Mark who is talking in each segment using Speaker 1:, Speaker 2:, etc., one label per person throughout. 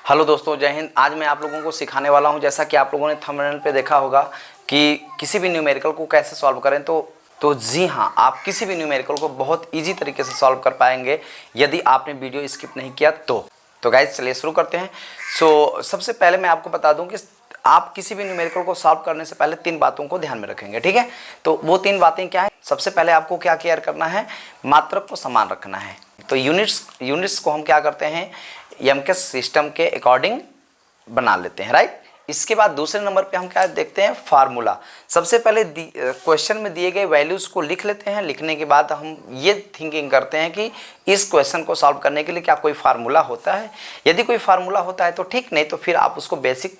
Speaker 1: Hello दोस्तों, जय हिंद। आज मैं आप लोगों को सिखाने वाला हूं, जैसा कि आप लोगों ने थंबनेल पे देखा होगा कि किसी भी न्यूमेरिकल को कैसे सॉल्व करें। तो जी हाँ, आप किसी भी न्यूमेरिकल को बहुत इजी तरीके से सॉल्व कर पाएंगे यदि आपने वीडियो स्किप नहीं किया तो गाइज चलिए शुरू करते हैं। सबसे पहले मैं आपको बता दूं कि आप किसी भी न्यूमेरिकल को सॉल्व करने से पहले 3 बातों को ध्यान में रखेंगे, ठीक है। तो वो 3 बातें क्या है? सबसे पहले आपको क्या केयर करना है? मात्रक को समान रखना है। तो यूनिट्स को हम क्या करते हैं, एम के सिस्टम के अकॉर्डिंग बना लेते हैं, राइट। इसके बाद दूसरे नंबर पे हम क्या देखते हैं? फार्मूला। सबसे पहले क्वेश्चन में दिए गए वैल्यूज को लिख लेते हैं। लिखने के बाद हम ये थिंकिंग करते हैं कि इस क्वेश्चन को सॉल्व करने के लिए क्या कोई फार्मूला होता है। यदि कोई फार्मूला होता है तो ठीक, नहीं तो फिर आप उसको बेसिक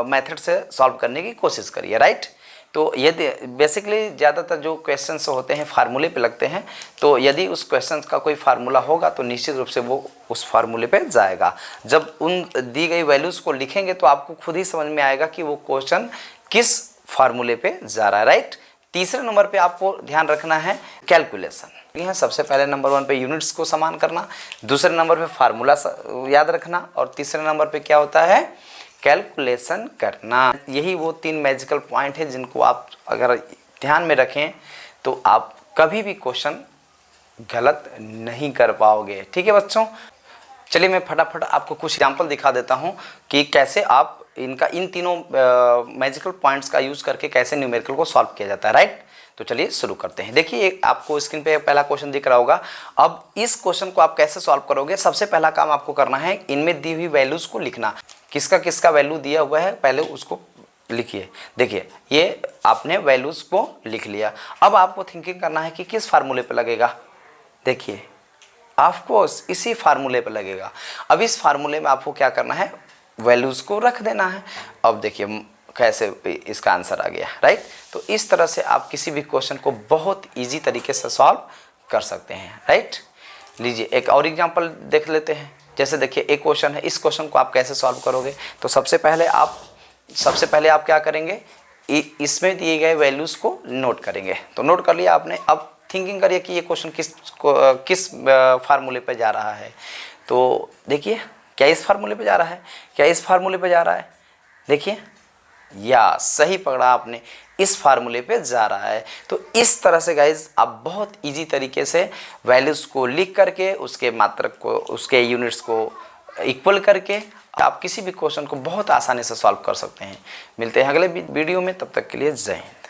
Speaker 1: मेथड से सॉल्व करने की कोशिश करिए, राइट। तो यदि बेसिकली ज़्यादातर जो क्वेश्चंस होते हैं फार्मूले पे लगते हैं, तो यदि उस क्वेश्चंस का कोई फार्मूला होगा तो निश्चित रूप से वो उस फार्मूले पे जाएगा। जब उन दी गई वैल्यूज़ को लिखेंगे तो आपको खुद ही समझ में आएगा कि वो क्वेश्चन किस फार्मूले पे जा रहा है, राइट। तीसरे नंबर पे आपको ध्यान रखना है कैलकुलेशन। यह सबसे पहले नंबर 1 पे यूनिट्स को समान करना, दूसरे नंबर पे फार्मूला याद रखना, और तीसरे नंबर पे क्या होता है? कैलकुलेशन करना। यही वो 3 मैजिकल पॉइंट है जिनको आप अगर ध्यान में रखें तो आप कभी भी क्वेश्चन गलत नहीं कर पाओगे, ठीक है बच्चों। चलिए मैं फटाफट आपको कुछ एग्जांपल दिखा देता हूं कि कैसे आप इन तीनों मैजिकल पॉइंट्स का यूज़ करके कैसे न्यूमेरिकल को सॉल्व किया जाता है, राइट। तो चलिए शुरू करते हैं। देखिए आपको स्क्रीन पे पहला क्वेश्चन दिख रहा होगा। अब इस क्वेश्चन को आप कैसे सॉल्व करोगे? सबसे पहला काम आपको करना है, इनमें दी हुई वैल्यूज़ को लिखना। किसका किसका वैल्यू दिया हुआ है पहले उसको लिखिए। देखिए ये आपने वैल्यूज़ को लिख लिया। अब आपको थिंकिंग करना है कि किस फार्मूले पे लगेगा। देखिए ऑफकोर्स इसी फार्मूले पे लगेगा। अब इस फार्मूले में आपको क्या करना है? वैल्यूज़ को रख देना है। अब देखिए कैसे इसका आंसर आ गया, राइट। तो इस तरह से आप किसी भी क्वेश्चन को बहुत ईजी तरीके से सॉल्व कर सकते हैं, राइट। लीजिए एक और एग्जांपल देख लेते हैं। जैसे देखिए एक क्वेश्चन है, इस क्वेश्चन को आप कैसे सॉल्व करोगे? तो सबसे पहले आप क्या करेंगे? इसमें दिए गए वैल्यूज़ को नोट करेंगे। तो नोट कर लिया आपने। अब थिंकिंग करिए कि ये क्वेश्चन किस फार्मूले पे जा रहा है। तो देखिए क्या इस फार्मूले पे जा रहा है? क्या इस फार्मूले पे जा रहा है? देखिए या सही पकड़ा आपने, इस फार्मूले पे जा रहा है। तो इस तरह से गाइज आप बहुत इजी तरीके से वैल्यूज़ को लिख करके उसके मात्रक को, उसके यूनिट्स को इक्वल करके आप किसी भी क्वेश्चन को बहुत आसानी से सॉल्व कर सकते हैं। मिलते हैं अगले वीडियो में, तब तक के लिए जय हिंद।